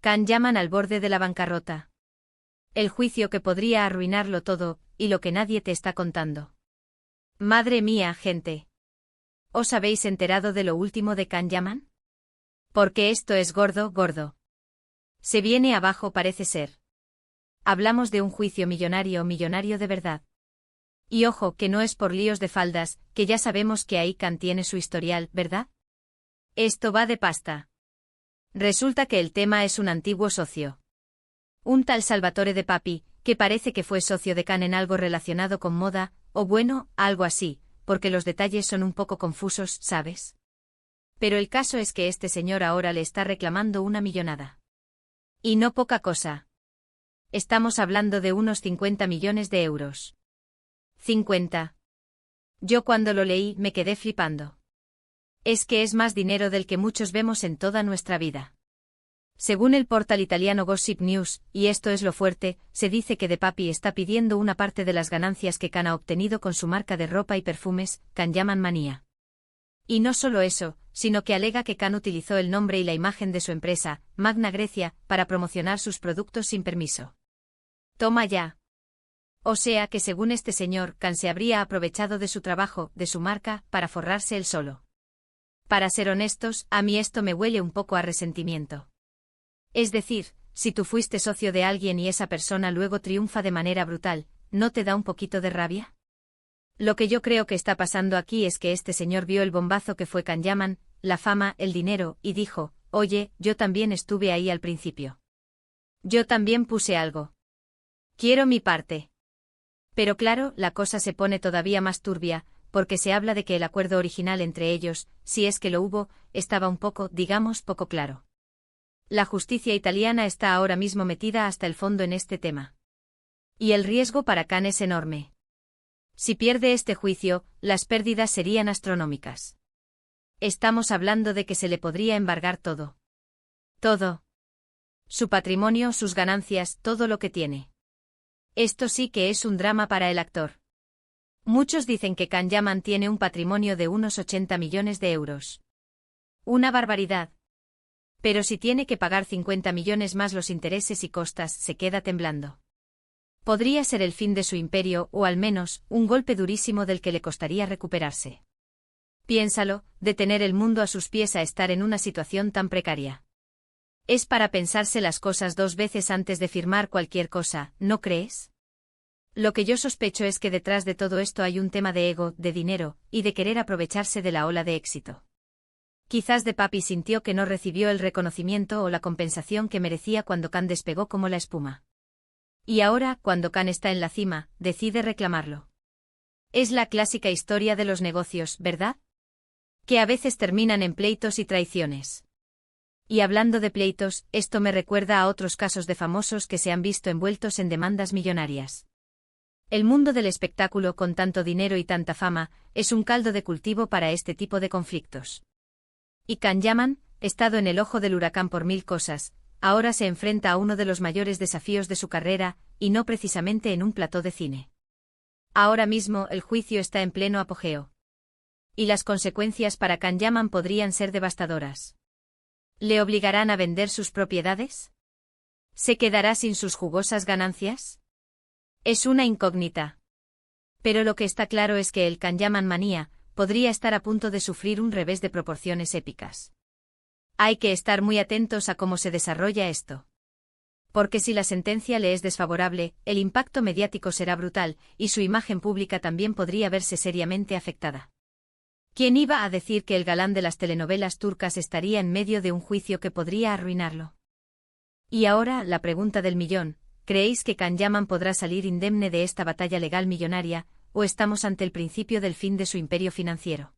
Can Yaman al borde de la bancarrota. El juicio que podría arruinarlo todo, y lo que nadie te está contando. Madre mía, gente. ¿Os habéis enterado de lo último de Can Yaman? Porque esto es gordo, gordo. Se viene abajo, parece ser. Hablamos de un juicio millonario, millonario de verdad. Y ojo, que no es por líos de faldas, que ya sabemos que ahí Can tiene su historial, ¿verdad? Esto va de pasta. Resulta que el tema es un antiguo socio. Un tal Salvatore De Papi, que parece que fue socio de Can en algo relacionado con moda, o bueno, algo así, porque los detalles son un poco confusos, ¿sabes? Pero el caso es que este señor ahora le está reclamando una millonada. Y no poca cosa. Estamos hablando de unos 50 millones de euros. 50. Yo cuando lo leí me quedé flipando. Es que es más dinero del que muchos vemos en toda nuestra vida. Según el portal italiano Gossip News, y esto es lo fuerte, se dice que De Papi está pidiendo una parte de las ganancias que Can ha obtenido con su marca de ropa y perfumes, Can Yaman Mania. Y no solo eso, sino que alega que Can utilizó el nombre y la imagen de su empresa, Magna Grecia, para promocionar sus productos sin permiso. Toma ya. O sea que según este señor, Can se habría aprovechado de su trabajo, de su marca, para forrarse él solo. Para ser honestos, a mí esto me huele un poco a resentimiento. Es decir, si tú fuiste socio de alguien y esa persona luego triunfa de manera brutal, ¿no te da un poquito de rabia? Lo que yo creo que está pasando aquí es que este señor vio el bombazo que fue Can Yaman, la fama, el dinero, y dijo, oye, yo también estuve ahí al principio. Yo también puse algo. Quiero mi parte. Pero claro, la cosa se pone todavía más turbia, porque se habla de que el acuerdo original entre ellos, si es que lo hubo, estaba un poco, digamos, poco claro. La justicia italiana está ahora mismo metida hasta el fondo en este tema. Y el riesgo para Can es enorme. Si pierde este juicio, las pérdidas serían astronómicas. Estamos hablando de que se le podría embargar todo. Todo. Su patrimonio, sus ganancias, todo lo que tiene. Esto sí que es un drama para el actor. Muchos dicen que Can Yaman tiene un patrimonio de unos 80 millones de euros. Una barbaridad. Pero si tiene que pagar 50 millones más los intereses y costas, se queda temblando. Podría ser el fin de su imperio o al menos, un golpe durísimo del que le costaría recuperarse. Piénsalo, de tener el mundo a sus pies a estar en una situación tan precaria. Es para pensarse las cosas dos veces antes de firmar cualquier cosa, ¿no crees? Lo que yo sospecho es que detrás de todo esto hay un tema de ego, de dinero, y de querer aprovecharse de la ola de éxito. Quizás De Papi sintió que no recibió el reconocimiento o la compensación que merecía cuando Can despegó como la espuma. Y ahora, cuando Can está en la cima, decide reclamarlo. Es la clásica historia de los negocios, ¿verdad? Que a veces terminan en pleitos y traiciones. Y hablando de pleitos, esto me recuerda a otros casos de famosos que se han visto envueltos en demandas millonarias. El mundo del espectáculo con tanto dinero y tanta fama, es un caldo de cultivo para este tipo de conflictos. Y Can Yaman, estado en el ojo del huracán por mil cosas, ahora se enfrenta a uno de los mayores desafíos de su carrera, y no precisamente en un plató de cine. Ahora mismo el juicio está en pleno apogeo. Y las consecuencias para Can Yaman podrían ser devastadoras. ¿Le obligarán a vender sus propiedades? ¿Se quedará sin sus jugosas ganancias? Es una incógnita. Pero lo que está claro es que el Can Yaman Manía podría estar a punto de sufrir un revés de proporciones épicas. Hay que estar muy atentos a cómo se desarrolla esto. Porque si la sentencia le es desfavorable, el impacto mediático será brutal, y su imagen pública también podría verse seriamente afectada. ¿Quién iba a decir que el galán de las telenovelas turcas estaría en medio de un juicio que podría arruinarlo? Y ahora, la pregunta del millón, ¿creéis que Can Yaman podrá salir indemne de esta batalla legal millonaria, o estamos ante el principio del fin de su imperio financiero?